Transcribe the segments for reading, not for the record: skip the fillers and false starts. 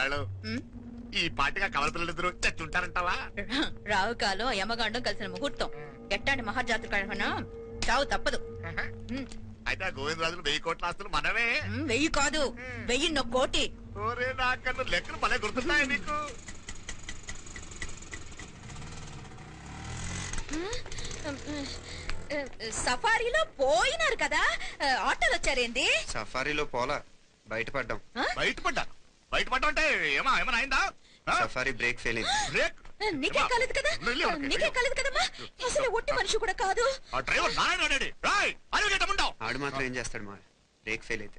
కోడలు ఈ పాటిగా కవల పిల్లలిద్దరూ చచ్చుంటారంటావా? రావు కాలం యమగాండం కలిసిన ముహూర్తం. ఎట్టాంటి మహాజాతృ కన్నా చావు తప్పదు. అయితే ఆ గోవిందరాజులు 1000 కోట్ల ఆస్తులు మనమే. 1000 కాదు, 1000 కోటి. ఓరే నాకన్నా లెక్కలు భలే గుర్తున్నాయి నీకు. సఫారీలో పోయినారు కదా, ఆటోలు వచ్చారేంది? సఫారీలో పోలా, బయటపడ్డాం. బయటపడ్డా అంటే ఏమైనా అయిందా? సఫారీ బ్రేక్ ఫెయిల్ అయింది. బ్రేక్ నీకే కాలేదు కదా, నీకే కాలేదు కదమ్మా. అసలు ఒట్టి మనిషి కూడా కాదు. ఆ డ్రైవర్ ఆడు మాత్రం ఏం చేస్తాడు మా, బ్రేక్ ఫెయిల్ అయితే.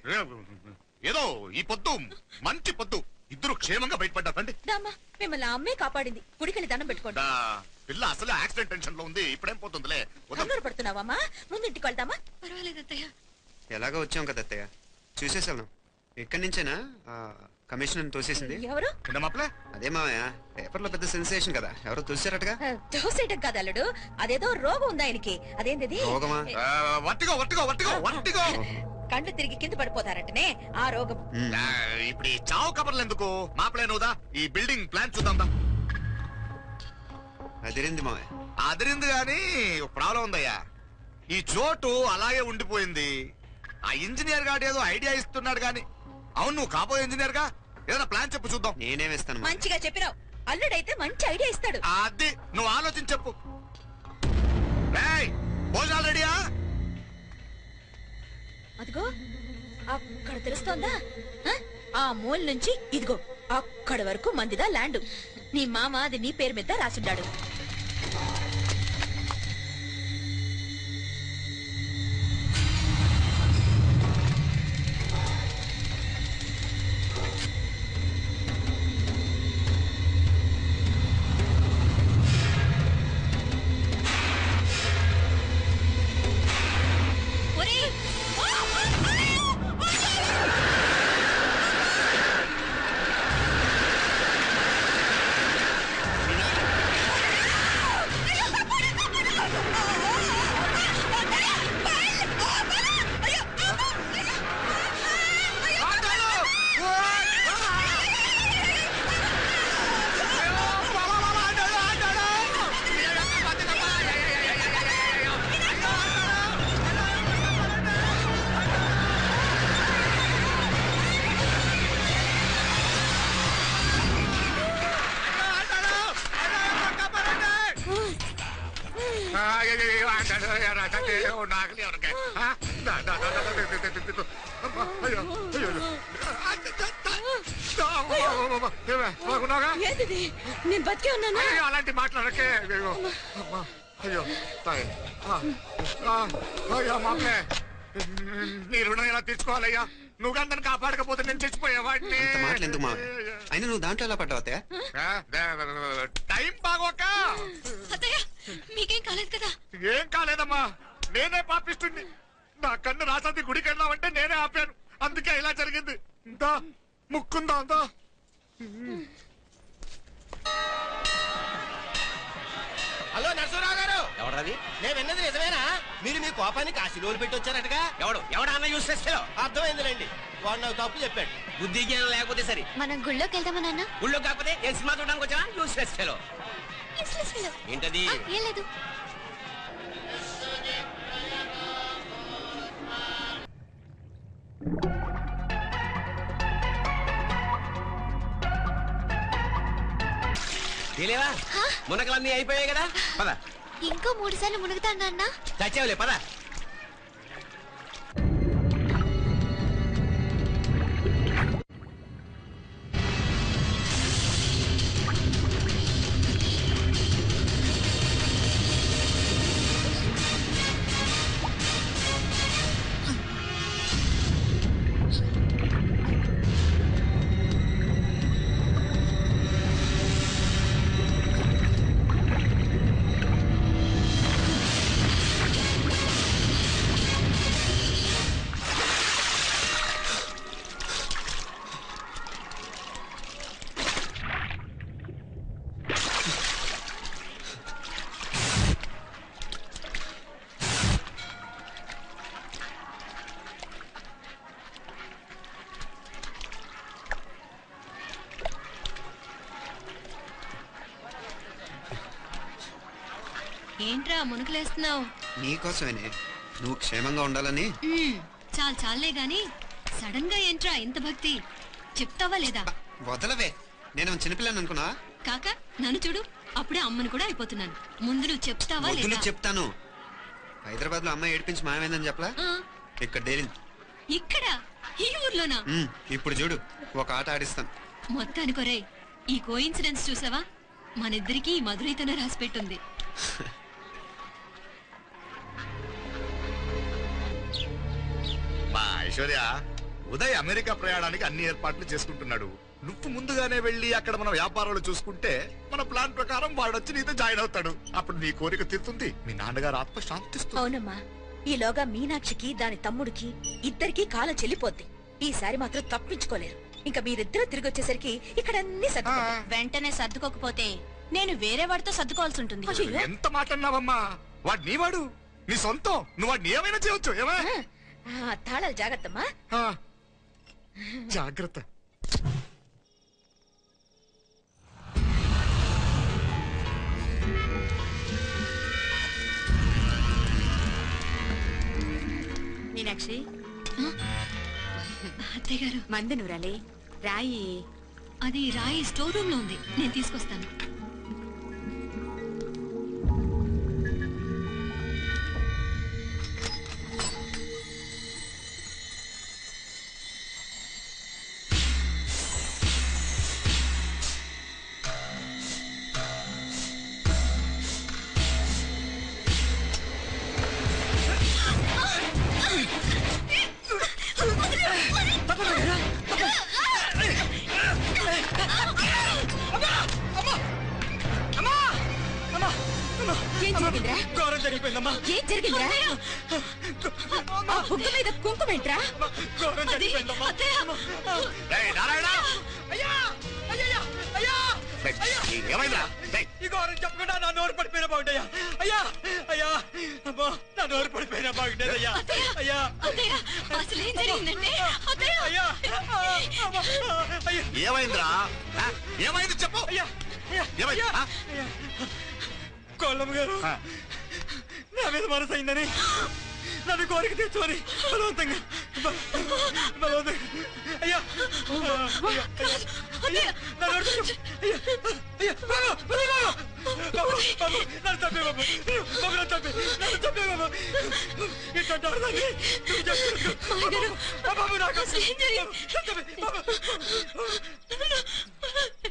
ఏదో ఈ పొద్దు మంచి పొద్దు, ఇద్దరు క్షేమంగా బయటపడ్డారండి. మిమ్మల్ని అమ్మే కాపాడింది. గుడికెళ్ళి దండం పెట్టుకోండి. పిల్ల అసలు యాక్సిడెంట్ టెన్షన్ లో ఉంది, ఇప్పుడేం పోతుందిలే. కంగారు పడుతున్నావమ్మా, ముందు ఇంటికి వెళ్దామా? పర్వాలేదు అత్తయ్య. ఎలాగో వచ్చాం కదా అత్తయ్య, చూసేసాం. ఇక్కడి నుంచేనా కమిషనర్ తోసేసింది? ఎవరు? అదే మావయ్య, పేపర్ లో పెద్ద సెన్సేషన్ కదా, ఎవరో తోసారటగా. తోసేయటం కాదు అల్లుడు, అదేదో రోగం ఉంది ఆయనకి. అదేంటిది? రోగమా? కళ్ళు తిరిగి కింద పడిపోతారంటనే ఆ రోగం. ఇప్పుడు ఈ చావు కబర్లు ఎందుకు, మాపలేనుదా ఈ బిల్డింగ్ ప్లాన్ చూద్దాం. అదిరింది మావయ్య. అదిరింది గాని ప్రాబ్లం ఉందయ్యా, ఈ చోటు అలాగే ఉండిపోయింది. ఆ ఇంజనీర్ గాడు ఏదో ఐడియా ఇస్తున్నాడు గాని. అవును, నువ్వు కాబోయే ఇంజనీర్ గా ఏదైనా ప్లాన్ చెప్పు చూద్దాం. నేనేమిస్తాను? మంచిగా చెప్పినావు. అల్లుడైతే మంచి ఐడియా ఇస్తాడు. అది నువ్వు ఆలోచించి చెప్పు. భోజనాలు రెడీయా? అదిగో అక్కడ తెలుస్తోందా? ఆ మూల నుంచి ఇదిగో అక్కడ వరకు మందిదా ల్యాండ్. నీ మామ అది నీ పేరు మీద రాసుండాడు. నేను బతికే ఉన్నాను. అలాంటి మాట్లాడకే. అయ్యో అయ్యో మామలే, నీ రుణం ఎలా తీర్చుకోవాలయ్యా? నువ్వు అందరిని కాపాడకపోతే నేను చచ్చిపోయా వాడిని. అయినా నువ్వు దాంట్లో ఎలా పడ్డావు అత్తయ్య? టైం బాగోక. మీకేం కాలేదు కదా? ఏం కాలేదమ్మా, నేనే పాపిస్తుంది. నా కన్ను రాసాది గుడికి వెళ్ళామంటే నేనే ఆపాను, అందుకే ఇలా జరిగింది. ఇంతా ముక్కుందా అంతా. హలో నరసరావు గారు. ఎవరది? నేను విన్నది నిజమేనా? మీరు మీ కోపాన్ని కాశీలోలు పెట్టి వచ్చారటగా. ఎవడన్నా యూస్ చేస్తారో అర్థమైందిలేండి. వాడు నాకు తప్పు చెప్పాడు. బుద్ధి జ్ఞానం లేకపోతే సరే. మనం గుళ్ళోకి వెళ్దామా నాన్న? గుళ్ళో కాకపోతే ఏ సినిమా చూడడానికి వచ్చా? యూస్ చేస్తారో ఏంటది? ఏం లేదు. తెలియవా? మునకలన్నీ అయిపోయాయి కదా, పద. ఇంకో 3 సార్లు మునుగుతాను నాన్న. చచ్చావులే, పద. ఏంట్రా మునుకులేస్తున్నావు? నీకోసమేనే, నువ్వు క్షేమంగా ఉండాలని. చాలే గాని సడన్ గా ఏంట్రా ఇంత భక్తి? చెప్తావా లేదా? వదలవే, నేను చిన్నపిల్లని అనుకున్నా. కాక నన్ను చూడు, అప్పుడే అమ్మను కూడా అయిపోతున్నాను. ముందు నువ్వు చెప్తావా లేదా? చెప్తాను. హైదరాబాద్ లో అమ్మాయి ఏడిపించి మాయమైందని చెప్పలా, ఇక్కడ డైరీ. ఇక్కడ ఈ ఊర్లోనా? ఇప్పుడు చూడు, ఒక ఆట ఆడిస్తాను. మొత్తానికి ఒరేయ్, ఈ కోఇన్సిడెన్స్ చూసావా? మనిద్దరికి ఈ మధురైతోనే రాసి పెట్టుంది. మా ఐశ్వర్య, ఉదయ్ అమెరికా ప్రయాణానికి అన్ని ఏర్పాట్లు చేసుకుంటున్నాడు. నువ్వు ముందుగానే వెళ్ళి అక్కడ మన వ్యాపారాలు చూసుకుంటే మన ప్లాన్ ప్రకారం వాడొచ్చి నీతో జాయిన్ అవుతాడు. అప్పుడు నీ కోరిక తీరుతుంది, మీ నాన్నగారు ఆత్మ శాంతిస్తుంది. అవునమ్మా, ఈలోగా మీనాక్షికి దాని తమ్ముడికి ఇద్దరికి కాలం చెల్లిపోద్ది. ఈసారి మాత్రం తప్పించుకోలేరు. ఇంకా మీరిద్దరూ తిరిగి వచ్చేసరికి ఇక్కడ అన్ని వెంటనే సర్దుకోకపోతే నేను వేరే వాడితో సర్దుకోవాల్సి ఉంటుంది. ఎంత మాట అన్నావమ్మా? వాడు నీ వాడు, నీ సొంతం. నువ్వు వాడిని ఏమైనా చేయొచ్చు. ఏమా తాళాలు జాగ్రత్తమ్మా. జాగ్రత్త. మీనాక్షి, అత్తయ్య గారు, మందు నూరాలి. రాయి అది రాయి స్టోర్ రూమ్ లో ఉంది, నేను తీసుకొస్తాను. ఏం జరిగిందిరా? ఘోరం జరిగిపోయిందమ్మా. ఏం జరిగిందిరా? ఆ బుగ్గ మీద కుంకుమేంట్రా? ఘోరం జరిగిపోయిందమ్మా. ఏయ్, నారాయణ! అయ్యా! అయ్యయ్యా! అయ్యా! ఏయ్, ఏమైందిరా? ఏయ్, ఈ ఘోరం చెప్పకుండా నా నోరు పడిపోయినా బాగుంటాయా? అయ్యా! అయ్యా! అమ్మో, నా నోరు పడిపోయినా బాగుండేదయ్యా. అయ్యా! అసలు ఏం జరిగిందంటే అయ్యా! అమ్మా! అయ్యా! ఏమైందిరా? ఏమైంది చెప్పు. అయ్యా! ఏమైంది? అయ్యా! కోళ్ళమ్మ గారు నా మీద మనసు అయిందని నన్ను కోరిక తెచ్చుకొని బలవంతంగా అయ్యా నన్ను తప్పే బాబు, నన్ను తప్పే, నన్ను తప్పే బాబు. ఇట్లా బాబు నాకు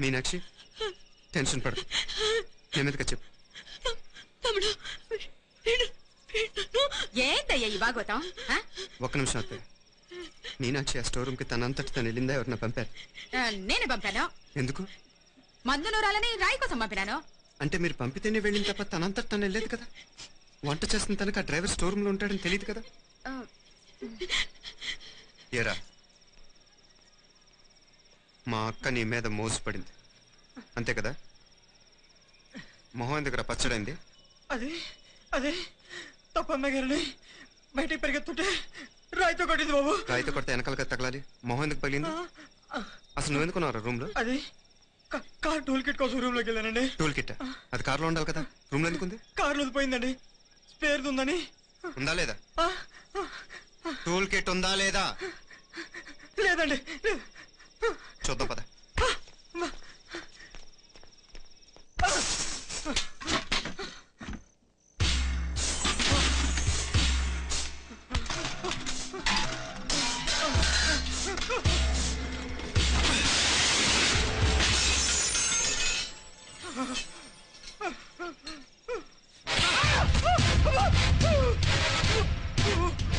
మీనాక్షి, టెన్షన్ పడు, నెమ్మదిగా చెప్పు. ఏంటయ్యా ఈ భాగవతం? ఒక్క నిమిషం అత్తయ్య. మీనాక్షి ఆ స్టోర్ రూమ్ కి తనంతటి తను వెళ్ళిందా, ఎవరన్నా పంపారు? నేనే పంపాను. ఎందుకు? మందు నూరాలని రాయి కోసం పంపినాను. అంటే మీరు పంపితేనే వెళ్ళింది తప్ప తనంతటి తను వెళ్ళలేదు కదా. వంట చేస్తున్న తనకు ఆ డ్రైవర్ స్టోర్ రూమ్ లో ఉంటాడని తెలియదు కదా. ఏరా, మా అక్క నీ మీద మోసపడింది అంతే కదా. మొహం ఎందుకు పచ్చడైంది? అది అదే తప్పమ్మ గారిని బయటికి పరిగెత్తుంటే రాయితో కొట్టింది బాబు. రాయితో కొడితే వెనకాలగా తగలాలి, మొహం ఎందుకు పగిలింది? అసలు నువ్వెందుకున్నావు రూమ్ లో? అది కార్ టూల్ కిట్ కోసం రూమ్ లోకి వెళ్ళానండి. టూల్ కిట్ అది కార్లో ఉండాలి కదా, రూమ్ లో ఎందుకుంది? కార్లో పోయిందండి, స్పేర్ ఉందని. ఉందా లేదా? టూల్ కిట్ ఉందా లేదా? లేదండి. చూద్దాం పద.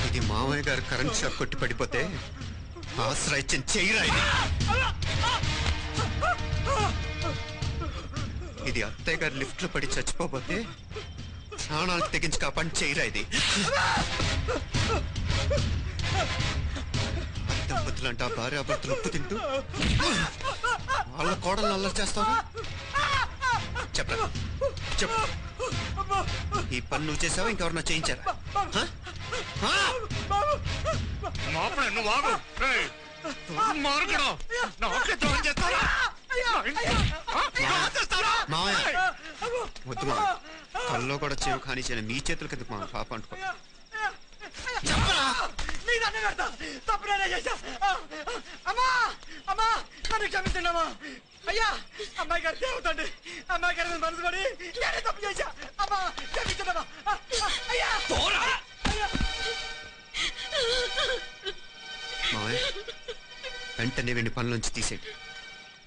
ఇది మామయ్య గారు కరెంట్ షాక్ కొట్టి పడిపోతే ఆశ్రయించిన చెయ్యరా ఇది. ఇది అత్తయ్య గారు లిఫ్ట్ లో పడి చచ్చిపోతే ప్రాణాలకు తెగించి కాపాడి చెయ్యరా ఇది. దంపతులంట భార్యాభర్తలు ఉప్పు తింటూ వాళ్ళ కోడలు అల్లరి చేస్తారా? చెప్పరా చెప్పు. ఈ పని నువ్వు చేసావా, ఇంకెవరన్నా చేయించారా? నువ్వు ఆగు. మావయ్య వద్దు మావయ్య, కల్లో కూడా చేరు కానిచ్చిన మీ చేతుల కింద మా పాప అంటుకో. నీకు దండం పెడతా. తప్పు నేనే చేశా. అమ్మా అమ్మా నన్ను క్షమించండి అమ్మా. అయ్యా అమ్మాయి గారు దేవుతండి. అమ్మాయి గారి మనసు పడి నేనే తప్పు చేశా. అమ్మా క్షమించండి అమ్మా. అయ్యా మావయ్య వెంటనే వెండి పనులోంచి తీసేయండి,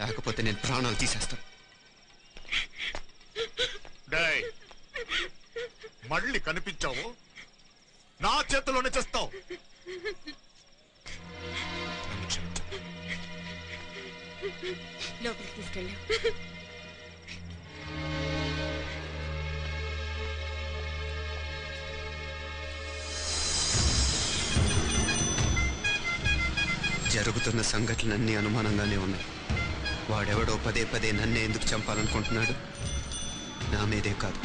లేకపోతే నేను ప్రాణాలు తీసేస్తాను. డేయ్, మళ్ళీ కనిపించావు నా చేతిలోనే చేస్తావు. నన్ను క్షమించు. లోపలికి తీసుకెళ్ళా. జరుగుతున్న సంఘటనలన్నీ అనుమానంగానే ఉన్నాయి. వాడెవడో పదే పదే నన్నే ఎందుకు చంపాలనుకుంటున్నాడు? నా మీదే కాదు,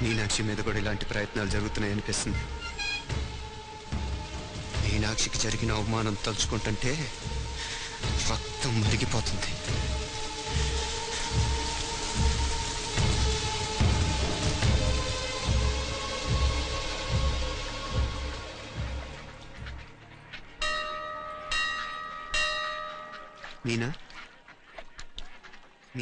మీనాక్షి మీద కూడా ఇలాంటి ప్రయత్నాలు జరుగుతున్నాయనిపిస్తుంది. మీనాక్షికి జరిగిన అవమానం తలుచుకుంటుంటే రక్తం మరిగిపోతుంది. మీనా